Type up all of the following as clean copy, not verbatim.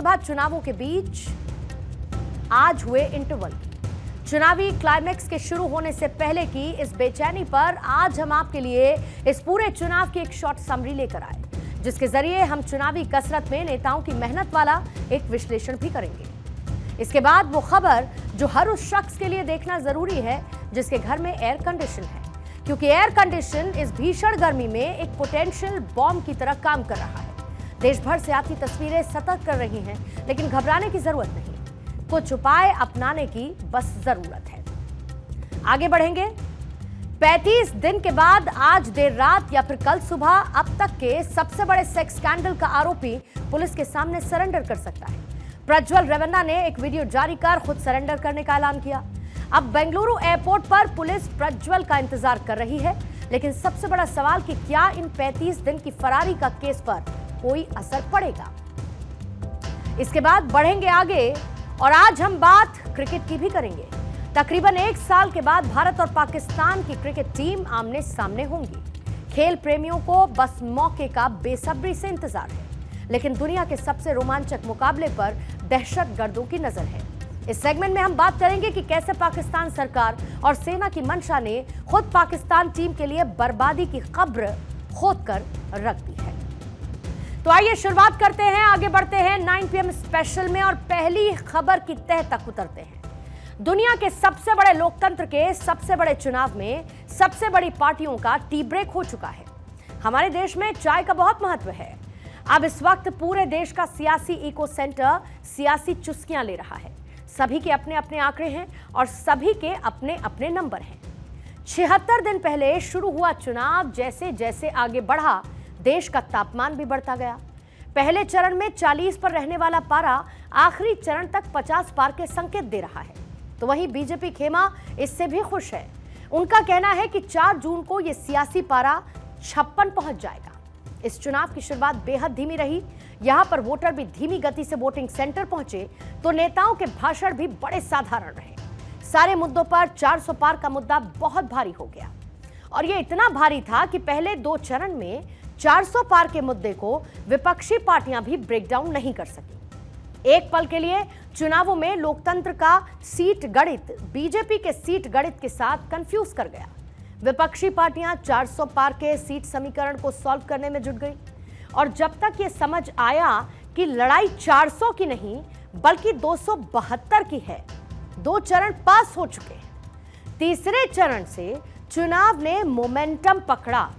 लोकसभा चुनावों के बीच आज हुए इंटरवल। चुनावी क्लाइमैक्स के शुरू होने से पहले की इस बेचैनी पर आज हम आपके लिए इस पूरे चुनाव की एक शॉर्ट समरी लेकर आए, जिसके जरिए हम चुनावी कसरत में नेताओं की मेहनत वाला एक विश्लेषण भी करेंगे। इसके बाद वो खबर जो हर उस शख्स के लिए देखना जरूरी है जिसके घर में एयर कंडीशन है, क्योंकि एयर कंडीशन इस भीषण गर्मी में एक पोटेंशियल बॉम्ब की तरह काम कर रहा है। देश भर से आती तस्वीरें सतर्क कर रही हैं, लेकिन घबराने की जरूरत नहीं, कुछ उपाय अपनाने की बस जरूरत है। आगे बढ़ेंगे। 35 दिन के बाद आज देर रात या फिर कल सुबह अब तक के सबसे बड़े सेक्स स्कैंडल का आरोपी पुलिस के सामने सरेंडर कर सकता है। प्रज्वल रेवन्ना ने एक वीडियो जारी कर खुद सरेंडर करने का ऐलान किया। अब बेंगलुरु एयरपोर्ट पर पुलिस प्रज्वल का इंतजार कर रही है, लेकिन सबसे बड़ा सवाल कि क्या इन 35 दिन की फरारी का केस पर कोई असर पड़ेगा। इसके बाद बढ़ेंगे आगे और आज हम बात क्रिकेट की भी करेंगे। तकरीबन 1 साल के बाद भारत और पाकिस्तान की क्रिकेट टीम आमने सामने होंगी। खेल प्रेमियों को बस मौके का बेसब्री से इंतजार है, लेकिन दुनिया के सबसे रोमांचक मुकाबले पर दहशतगर्दों की नजर है। इस सेगमेंट में हम बात करेंगे कि कैसे पाकिस्तान सरकार और सेना की मंशा ने खुद पाकिस्तान टीम के लिए बर्बादी की कब्र खोदकर रख दी है। तो आइए शुरुआत करते हैं, आगे बढ़ते हैं 9 PM स्पेशल में और पहली खबर की तह तक उतरते हैं। दुनिया के सबसे बड़े लोकतंत्र के सबसे बड़े चुनाव में सबसे बड़ी पार्टियों का टी ब्रेक हो चुका है। हमारे देश में चाय का बहुत महत्व है। अब इस वक्त पूरे देश का सियासी इको सेंटर सियासी चुस्कियां ले रहा है। सभी के अपने अपने आंकड़े हैं और सभी के अपने अपने नंबर हैं। 76 दिन पहले शुरू हुआ चुनाव जैसे जैसे आगे बढ़ा, देश का तापमान भी बढ़ता गया। पहले चरण में 40 पर रहने वाला पारा आखिरी चरण तक 50 पार के संकेत दे रहा है। तो वहीं बीजेपी खेमा इससे भी खुश है। उनका कहना है कि 4 जून को यह सियासी पारा 56 पहुंच जाएगा। इस चुनाव की शुरुआत बेहद धीमी रही। यहां पर वोटर भी धीमी गति से वोटिंग सेंटर पहुंचे, तो नेताओं के भाषण भी बड़े साधारण रहे। सारे मुद्दों पर 400 पार का मुद्दा बहुत भारी हो गया, और यह इतना भारी था कि पहले 2 चरण में 400 पार के मुद्दे को विपक्षी पार्टियां भी ब्रेक डाउन नहीं कर सकी। एक पल के लिए चुनावों में लोकतंत्र का सीट गणित बीजेपी के सीट गणित के साथ कंफ्यूज कर गया। विपक्षी पार्टियां 400 पार के सीट समीकरण को सॉल्व करने में जुट गई, और जब तक यह समझ आया कि लड़ाई 400 की नहीं बल्कि 272 की है, 2 चरण पास हो चुके हैं। तीसरे चरण से चुनाव ने मोमेंटम पकड़ा।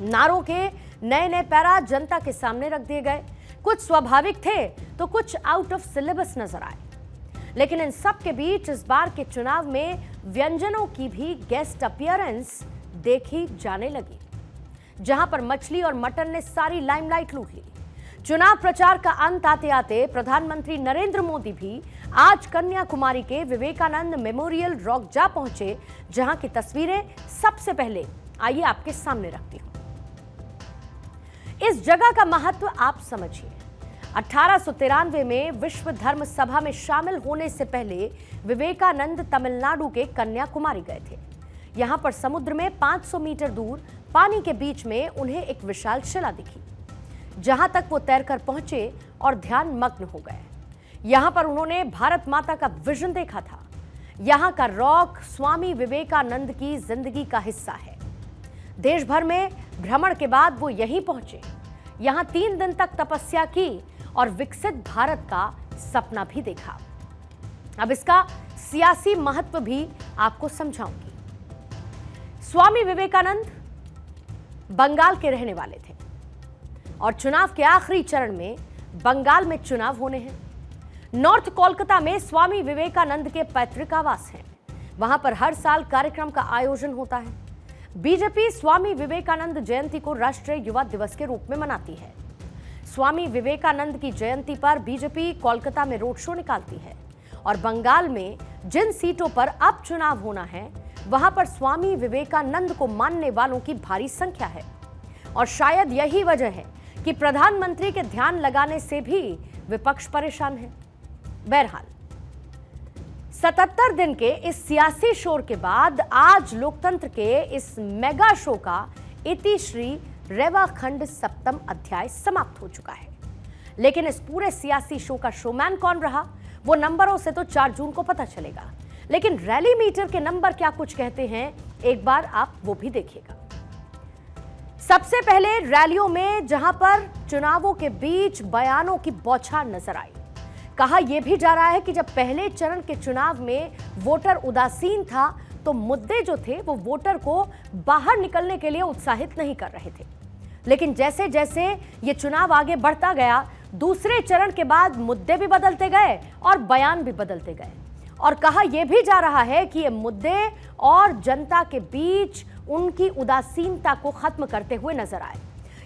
नारों के नए नए पैरा जनता के सामने रख दिए गए। कुछ स्वाभाविक थे तो कुछ आउट ऑफ सिलेबस नजर आए, लेकिन इन सब के बीच इस बार के चुनाव में व्यंजनों की भी गेस्ट अपीयरेंस देखी जाने लगी, जहां पर मछली और मटन ने सारी लाइमलाइट लूट ली। चुनाव प्रचार का अंत आते आते प्रधानमंत्री नरेंद्र मोदी भी आज कन्याकुमारी के विवेकानंद मेमोरियल रॉक जा पहुंचे, जहां की तस्वीरें सबसे पहले आइए आपके सामने रखती हूं। इस जगह का महत्व आप समझिए। 1893 में विश्व धर्म सभा में शामिल होने से पहले विवेकानंद तमिलनाडु के कन्याकुमारी गए थे। यहां पर समुद्र में 500 मीटर दूर पानी के बीच में उन्हें एक विशाल शिला दिखी, जहां तक वो तैरकर पहुंचे और ध्यान मग्न हो गए। यहां पर उन्होंने भारत माता का विजन देखा था। यहां का रॉक स्वामी विवेकानंद की जिंदगी का हिस्सा है। देश भर में भ्रमण के बाद वो यहीं पहुंचे। यहां 3 दिन तक तपस्या की और विकसित भारत का सपना भी देखा। अब इसका सियासी महत्व भी आपको समझाऊंगी। स्वामी विवेकानंद बंगाल के रहने वाले थे और चुनाव के आखिरी चरण में बंगाल में चुनाव होने हैं। नॉर्थ कोलकाता में स्वामी विवेकानंद के पैतृक आवास हैं। वहां पर हर साल कार्यक्रम का आयोजन होता है। बीजेपी स्वामी विवेकानंद जयंती को राष्ट्रीय युवा दिवस के रूप में मनाती है। स्वामी विवेकानंद की जयंती पर बीजेपी कोलकाता में रोड शो निकालती है, और बंगाल में जिन सीटों पर अब चुनाव होना है वहां पर स्वामी विवेकानंद को मानने वालों की भारी संख्या है। और शायद यही वजह है कि प्रधानमंत्री के ध्यान लगाने से भी विपक्ष परेशान है। बहरहाल 77 दिन के इस सियासी शोर के बाद आज लोकतंत्र के इस मेगा शो का इतिश्री रेवाखंड सप्तम अध्याय समाप्त हो चुका है। लेकिन इस पूरे सियासी शो का शोमैन कौन रहा, वो नंबरों से तो 4 जून को पता चलेगा। लेकिन रैली मीटर के नंबर क्या कुछ कहते हैं, एक बार आप वो भी देखिएगा। सबसे पहले रैलियों में जहां पर चुनावों के बीच बयानों की बौछार नजर आई, कहा यह भी जा रहा है कि जब पहले चरण के चुनाव में वोटर उदासीन था तो मुद्दे जो थे वो वोटर को बाहर निकलने के लिए उत्साहित नहीं कर रहे थे। लेकिन जैसे जैसे ये चुनाव आगे बढ़ता गया, दूसरे चरण के बाद मुद्दे भी बदलते गए और बयान भी बदलते गए। और कहा यह भी जा रहा है कि ये मुद्दे और जनता के बीच उनकी उदासीनता को खत्म करते हुए नजर आए।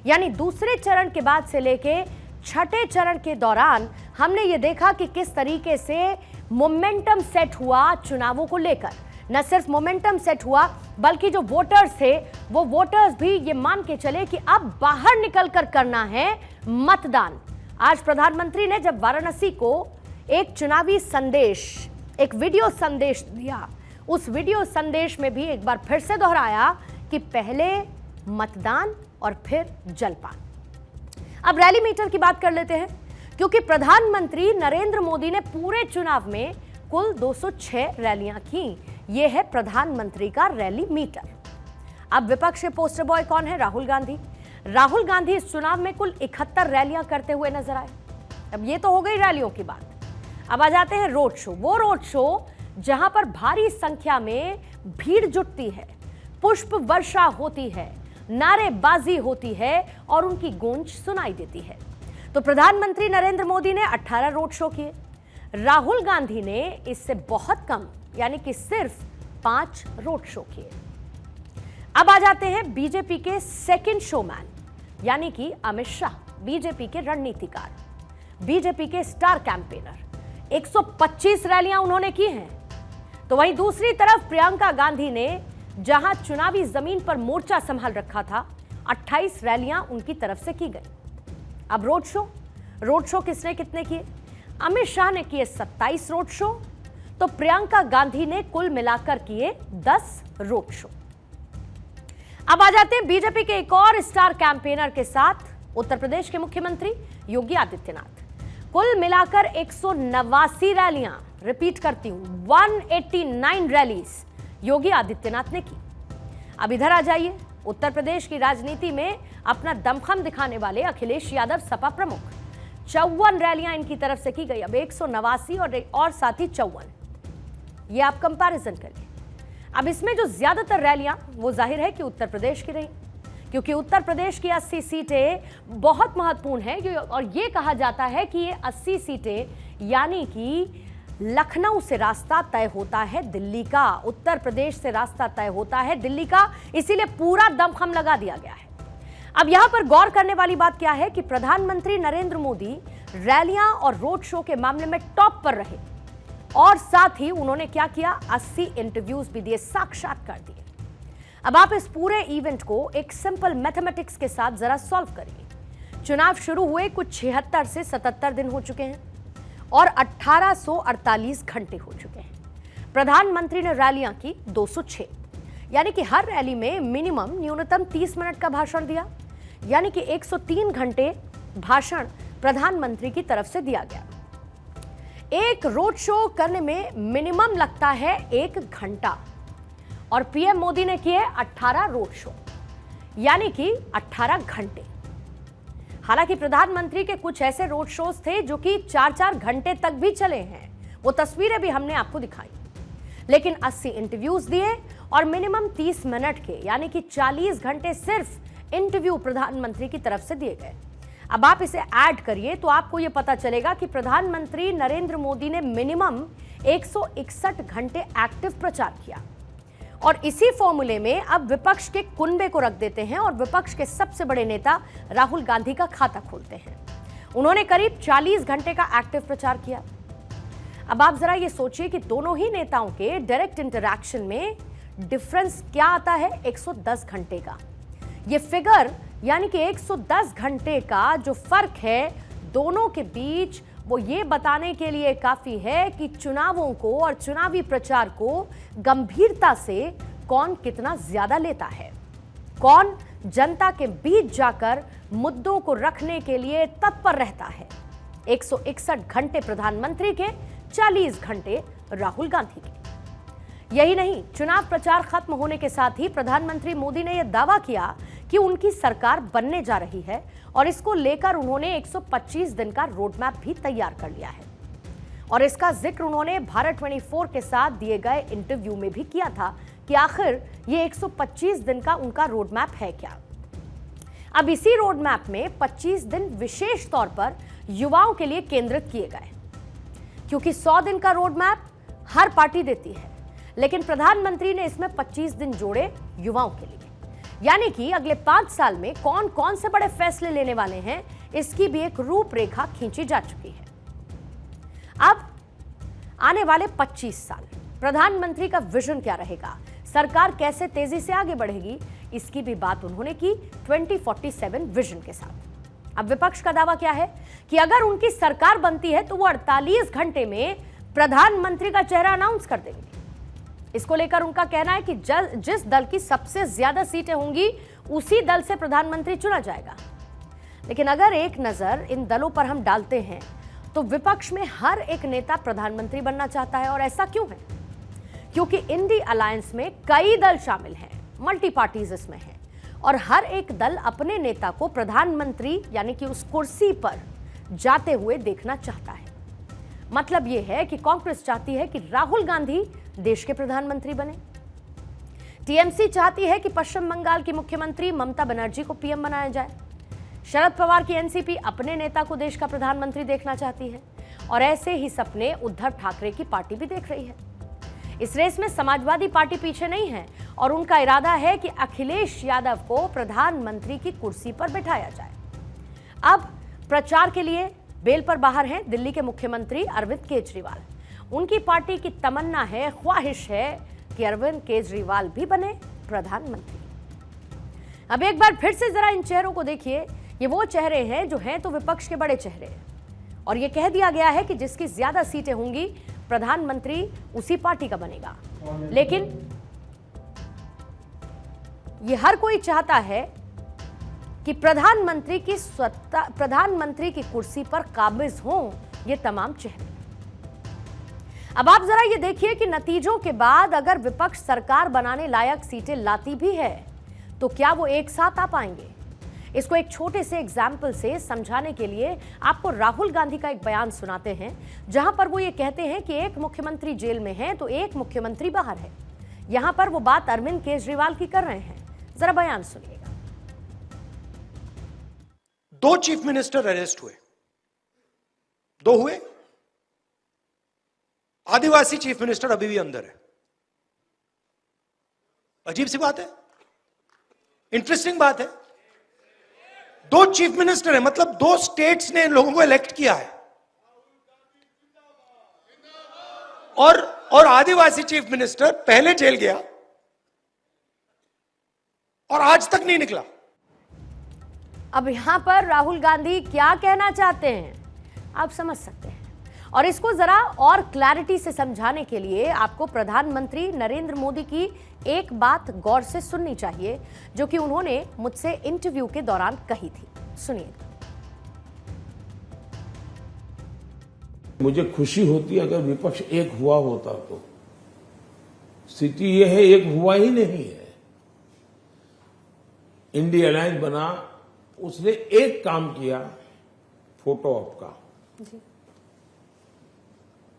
यानी दूसरे चरण के बाद से लेके छठे चरण के दौरान हमने ये देखा कि किस तरीके से मोमेंटम सेट हुआ चुनावों को लेकर। न सिर्फ मोमेंटम सेट हुआ बल्कि जो वोटर्स थे वो वोटर्स भी ये मान के चले कि अब बाहर निकलकर करना है मतदान। आज प्रधानमंत्री ने जब वाराणसी को एक चुनावी संदेश, एक वीडियो संदेश दिया, उस वीडियो संदेश में भी एक बार फिर से दोहराया कि पहले मतदान और फिर जलपान। अब रैली मीटर की बात कर लेते हैं, क्योंकि प्रधानमंत्री नरेंद्र मोदी ने पूरे चुनाव में कुल 206 रैलियां की। यह है प्रधानमंत्री का रैली मीटर। अब विपक्ष के पोस्टर बॉय कौन है? राहुल गांधी। राहुल गांधी इस चुनाव में कुल 71 रैलियां करते हुए नजर आए। अब ये तो हो गई रैलियों की बात। अब आ जाते हैं रोड शो। वो रोड शो जहां पर भारी संख्या में भीड़ जुटती है, पुष्प वर्षा होती है, नारेबाजी होती है और उनकी गूंज सुनाई देती है। तो प्रधानमंत्री नरेंद्र मोदी ने 18 रोड शो किए, राहुल गांधी ने इससे बहुत कम यानी कि सिर्फ 5 रोड शो किए। अब आ जाते हैं बीजेपी के सेकंड शोमैन यानी कि अमित शाह, बीजेपी के रणनीतिकार, बीजेपी के स्टार कैंपेनर। 125 रैलियां उन्होंने की हैं। तो वहीं दूसरी तरफ प्रियंका गांधी ने जहां चुनावी जमीन पर मोर्चा संभाल रखा था, 28 रैलियां उनकी तरफ से की गई। अब रोड शो किसने कितने किए? अमित शाह ने किए 27 रोड शो, तो प्रियंका गांधी ने कुल मिलाकर किए 10 रोड शो। अब आ जाते हैं बीजेपी के एक और स्टार कैंपेनर के साथ, उत्तर प्रदेश के मुख्यमंत्री योगी आदित्यनाथ। कुल मिलाकर 189 रैलियां, रिपीट करती हूं 189 रैलीज योगी आदित्यनाथ ने की। अब इधर आ जाइए, उत्तर प्रदेश की राजनीति में अपना दमखम दिखाने वाले अखिलेश यादव सपा प्रमुख, 54 रैलियां इनकी तरफ से की गई। अब 189 और साथ ही 54, ये आप कंपैरिजन करिए। अब इसमें जो ज्यादातर रैलियां वो जाहिर है कि उत्तर प्रदेश की रही, क्योंकि उत्तर प्रदेश की 80 सीटें बहुत महत्वपूर्ण है और ये कहा जाता है कि ये 80 सीटें यानी कि लखनऊ से रास्ता तय होता है दिल्ली का, उत्तर प्रदेश से रास्ता तय होता है दिल्ली का, इसीलिए पूरा दमखम लगा दिया गया है। अब यहां पर गौर करने वाली बात क्या है कि प्रधानमंत्री नरेंद्र मोदी रैलियां और रोड शो के मामले में टॉप पर रहे और साथ ही उन्होंने क्या किया, 80 इंटरव्यूज भी दिए, साक्षात्कार दिए। अब आप इस पूरे इवेंट को एक सिंपल मैथमेटिक्स के साथ जरा सॉल्व करिए। चुनाव शुरू हुए कुछ 76 से 77 दिन हो चुके हैं और 1848 घंटे हो चुके हैं। प्रधानमंत्री ने रैलियां की 206, यानी कि हर रैली में न्यूनतम 30 मिनट का भाषण दिया, यानी कि 103 घंटे भाषण प्रधानमंत्री की तरफ से दिया गया। एक रोड शो करने में मिनिमम लगता है 1 घंटा और पीएम मोदी ने किए 18 रोड शो, यानी कि 18 घंटे। हालांकि प्रधानमंत्री के कुछ ऐसे रोड शोज थे जो कि 4-4 घंटे तक भी चले हैं, वो तस्वीरें भी हमने आपको दिखाई। लेकिन 80 इंटरव्यूज दिए और मिनिमम 30 मिनट के यानी कि 40 घंटे सिर्फ इंटरव्यू प्रधानमंत्री की तरफ से दिए गए। अब आप इसे ऐड करिए तो आपको यह पता चलेगा कि प्रधानमंत्री नरेंद्र मोदी ने मिनिमम 161 घंटे एक्टिव प्रचार किया। और इसी फॉर्मूले में अब विपक्ष के कुनबे को रख देते हैं और विपक्ष के सबसे बड़े नेता राहुल गांधी का खाता खोलते हैं। उन्होंने करीब 40 घंटे का एक्टिव प्रचार किया। अब आप जरा ये सोचिए कि दोनों ही नेताओं के डायरेक्ट इंटरैक्शन में डिफरेंस क्या आता है, 110 घंटे का। ये फिगर यानी कि 110 घंटे का जो फर्क है दोनों के बीच, वो ये बताने के लिए काफी है कि चुनावों को और चुनावी प्रचार को गंभीरता से कौन कितना ज्यादा लेता है। कौन जनता के बीच जाकर मुद्दों को रखने के लिए तत्पर रहता है। 161 घंटे प्रधानमंत्री के, 40 घंटे राहुल गांधी के। यही नहीं, चुनाव प्रचार खत्म होने के साथ ही प्रधानमंत्री मोदी ने यह दावा किया कि उनकी सरकार बनने जा रही है और इसको लेकर उन्होंने 125 दिन का रोड मैप भी तैयार कर लिया है। और इसका जिक्र उन्होंने भारत 24 के साथ दिए गए इंटरव्यू में भी किया था कि आखिर ये 125 दिन का उनका रोड मैप है क्या। अब इसी रोड मैप में 25 दिन विशेष तौर पर युवाओं के लिए केंद्रित किए गए, क्योंकि 100 दिन का रोड मैप हर पार्टी देती है, लेकिन प्रधानमंत्री ने इसमें 25 दिन जोड़े युवाओं के लिए। यानी कि अगले 5 साल में कौन कौन से बड़े फैसले लेने वाले हैं, इसकी भी एक रूपरेखा खींची जा चुकी है। अब आने वाले 25 साल प्रधानमंत्री का विजन क्या रहेगा, सरकार कैसे तेजी से आगे बढ़ेगी, इसकी भी बात उन्होंने की 2047 विजन के साथ। अब विपक्ष का दावा क्या है कि अगर उनकी सरकार बनती है तो वो 48 घंटे में प्रधानमंत्री का चेहरा अनाउंस कर देंगे। इसको लेकर उनका कहना है कि जिस दल की सबसे ज्यादा सीटें होंगी उसी दल से प्रधानमंत्री चुना जाएगा। लेकिन अगर एक नजर इन दलों पर हम डालते हैं तो विपक्ष में हर एक नेता प्रधानमंत्री बनना चाहता है। और ऐसा क्यों है? क्योंकि इंडी अलायंस में कई दल शामिल हैं, मल्टी पार्टीज इसमें हैं, और हर एक दल अपने नेता को प्रधानमंत्री यानी कि उस कुर्सी पर जाते हुए देखना चाहता है। मतलब यह है कि कांग्रेस चाहती है कि राहुल गांधी देश के प्रधानमंत्री बने, टीएमसी चाहती है कि पश्चिम बंगाल की मुख्यमंत्री ममता बनर्जी को पीएम बनाया जाए, शरद पवार की एनसीपी अपने नेता को देश का प्रधानमंत्री देखना चाहती है, और ऐसे ही सपने उद्धव ठाकरे की पार्टी भी देख रही है। इस रेस में समाजवादी पार्टी पीछे नहीं है और उनका इरादा है कि अखिलेश यादव को प्रधानमंत्री की कुर्सी पर बिठाया जाए। अब प्रचार के लिए बेल पर बाहर हैं दिल्ली के मुख्यमंत्री अरविंद केजरीवाल। उनकी पार्टी की तमन्ना है, ख्वाहिश है कि अरविंद केजरीवाल भी बने प्रधानमंत्री। अब एक बार फिर से जरा इन चेहरों को देखिए। ये वो चेहरे हैं जो हैं तो विपक्ष के बड़े चेहरे, और ये कह दिया गया है कि जिसकी ज्यादा सीटें होंगी प्रधानमंत्री उसी पार्टी का बनेगा। लेकिन ये हर कोई चाहता है कि प्रधानमंत्री की कुर्सी पर काबिज हों ये तमाम चेहरे। अब आप जरा ये देखिए कि नतीजों के बाद अगर विपक्ष सरकार बनाने लायक सीटें लाती भी है तो क्या वो एक साथ आ पाएंगे? इसको एक छोटे से एग्जाम्पल से समझाने के लिए आपको राहुल गांधी का एक बयान सुनाते हैं, जहां पर वो ये कहते हैं कि एक मुख्यमंत्री जेल में है तो एक मुख्यमंत्री बाहर है। यहां पर वो बात अरविंद केजरीवाल की कर रहे हैं। जरा बयान सुनिएगा। 2 चीफ मिनिस्टर अरेस्ट हुए, 2 हुए। आदिवासी चीफ मिनिस्टर अभी भी अंदर है। अजीब सी बात है, इंटरेस्टिंग बात है। 2 चीफ मिनिस्टर है, मतलब 2 स्टेट्स ने इन लोगों को इलेक्ट किया है, और आदिवासी चीफ मिनिस्टर पहले जेल गया और आज तक नहीं निकला। अब यहां पर राहुल गांधी क्या कहना चाहते हैं आप समझ सकते हैं, और इसको जरा और क्लैरिटी से समझाने के लिए आपको प्रधानमंत्री नरेंद्र मोदी की एक बात गौर से सुननी चाहिए, जो कि उन्होंने मुझसे इंटरव्यू के दौरान कही थी। सुनिए। मुझे खुशी होती अगर विपक्ष एक हुआ होता तो। स्थिति यह है एक हुआ ही नहीं है। इंडी अलायंस बना, उसने एक काम किया, फोटो ऑप का।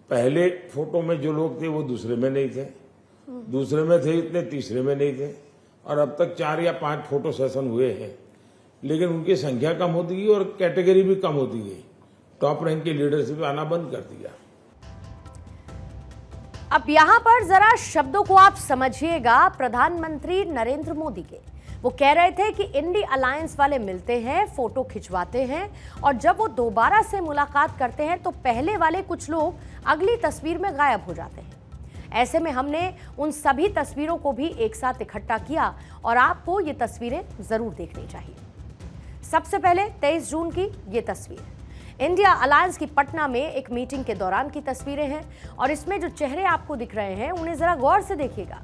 पहले फोटो में जो लोग थे वो दूसरे में नहीं थे, दूसरे में थे इतने तीसरे में नहीं थे, और अब तक 4 या 5 फोटो सेशन हुए हैं, लेकिन उनकी संख्या कम होती गई और कैटेगरी भी कम होती गई। टॉप रैंक की लीडरशिप आना बंद कर दिया। अब यहां पर जरा शब्दों को आप समझिएगा प्रधानमंत्री नरेंद्र मोदी के। वो कह रहे थे कि इंडी अलायंस वाले मिलते हैं, फोटो खिंचवाते हैं, और जब वो दोबारा से मुलाकात करते हैं तो पहले वाले कुछ लोग अगली तस्वीर में गायब हो जाते हैं। ऐसे में हमने उन सभी तस्वीरों को भी एक साथ इकट्ठा किया और आपको ये तस्वीरें जरूर देखनी चाहिए। सबसे पहले 23 जून की ये तस्वीर इंडिया अलायंस की पटना में एक मीटिंग के दौरान की तस्वीरें हैं, और इसमें जो चेहरे आपको दिख रहे हैं उन्हें जरा गौर से देखिएगा।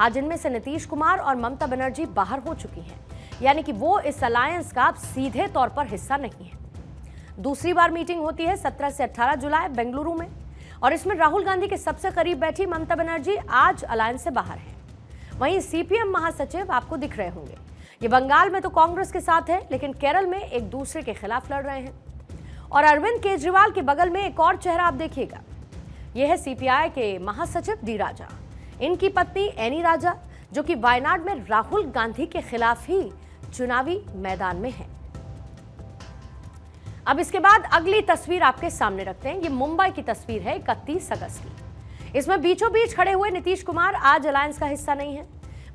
आज इनमें से नीतीश कुमार और ममता बनर्जी बाहर हो चुकी हैं, यानी कि वो इस अलायंस का सीधे तौर पर हिस्सा नहीं है। दूसरी बार मीटिंग होती है 17 से 18 जुलाई बेंगलुरु में, और इसमें राहुल गांधी के सबसे करीब बैठी ममता बनर्जी आज अलायंस से बाहर हैं। वहीं सीपीएम महासचिव आपको दिख रहे होंगे, ये बंगाल में तो कांग्रेस के साथ है, लेकिन केरल में एक दूसरे के खिलाफ लड़ रहे हैं। और अरविंद केजरीवाल के बगल में एक और चेहरा आप देखिएगा, यह है सीपीआई के महासचिव डी राजा। इनकी पत्नी एनी राजा, जो कि वायनाड में राहुल गांधी के खिलाफ ही चुनावी मैदान में है। अब इसके बाद अगली तस्वीर आपके सामने रखते हैं। ये मुंबई की तस्वीर है 31 अगस्त की। इसमें बीचों बीच खड़े हुए नीतीश कुमार आज अलायंस का हिस्सा नहीं है।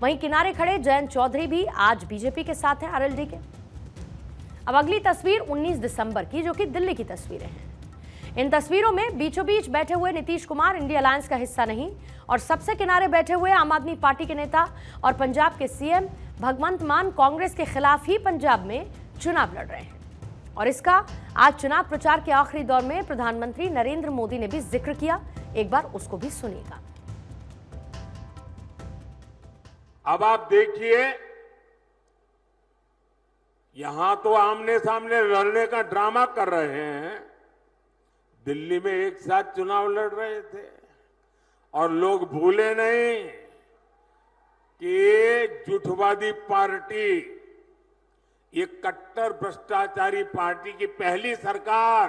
वहीं किनारे खड़े जयंत चौधरी भी आज बीजेपी के साथ हैं, आरएलडी के। अब अगली तस्वीर 19 दिसंबर की, जो कि दिल्ली की तस्वीरें हैं। इन तस्वीरों में बीचों बीच बैठे हुए नीतीश कुमार इंडिया अलायंस का हिस्सा नहीं, और सबसे किनारे बैठे हुए आम आदमी पार्टी के नेता और पंजाब के सीएम भगवंत मान कांग्रेस के खिलाफ ही पंजाब में चुनाव लड़ रहे हैं। और इसका आज चुनाव प्रचार के आखिरी दौर में प्रधानमंत्री नरेंद्र मोदी ने भी जिक्र किया। एक बार उसको भी सुनिएगा। अब आप देखिए, यहां तो आमने सामने लड़ने का ड्रामा कर रहे हैं, दिल्ली में एक साथ चुनाव लड़ रहे थे। और लोग भूले नहीं कि ये झूठवादी पार्टी, ये कट्टर भ्रष्टाचारी पार्टी की पहली सरकार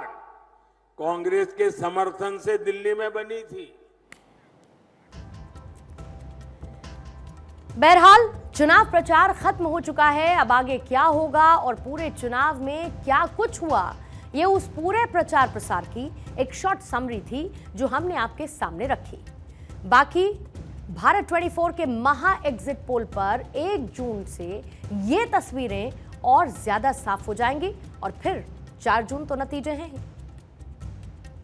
कांग्रेस के समर्थन से दिल्ली में बनी थी। बहरहाल चुनाव प्रचार खत्म हो चुका है। अब आगे क्या होगा और पूरे चुनाव में क्या कुछ हुआ, ये उस पूरे प्रचार प्रसार की एक शॉर्ट समरी थी जो हमने आपके सामने रखी। बाकी भारत 24 के महा एग्जिट पोल पर 1 जून से ये तस्वीरें और ज्यादा साफ हो जाएंगी, और फिर 4 जून तो नतीजे हैं ही।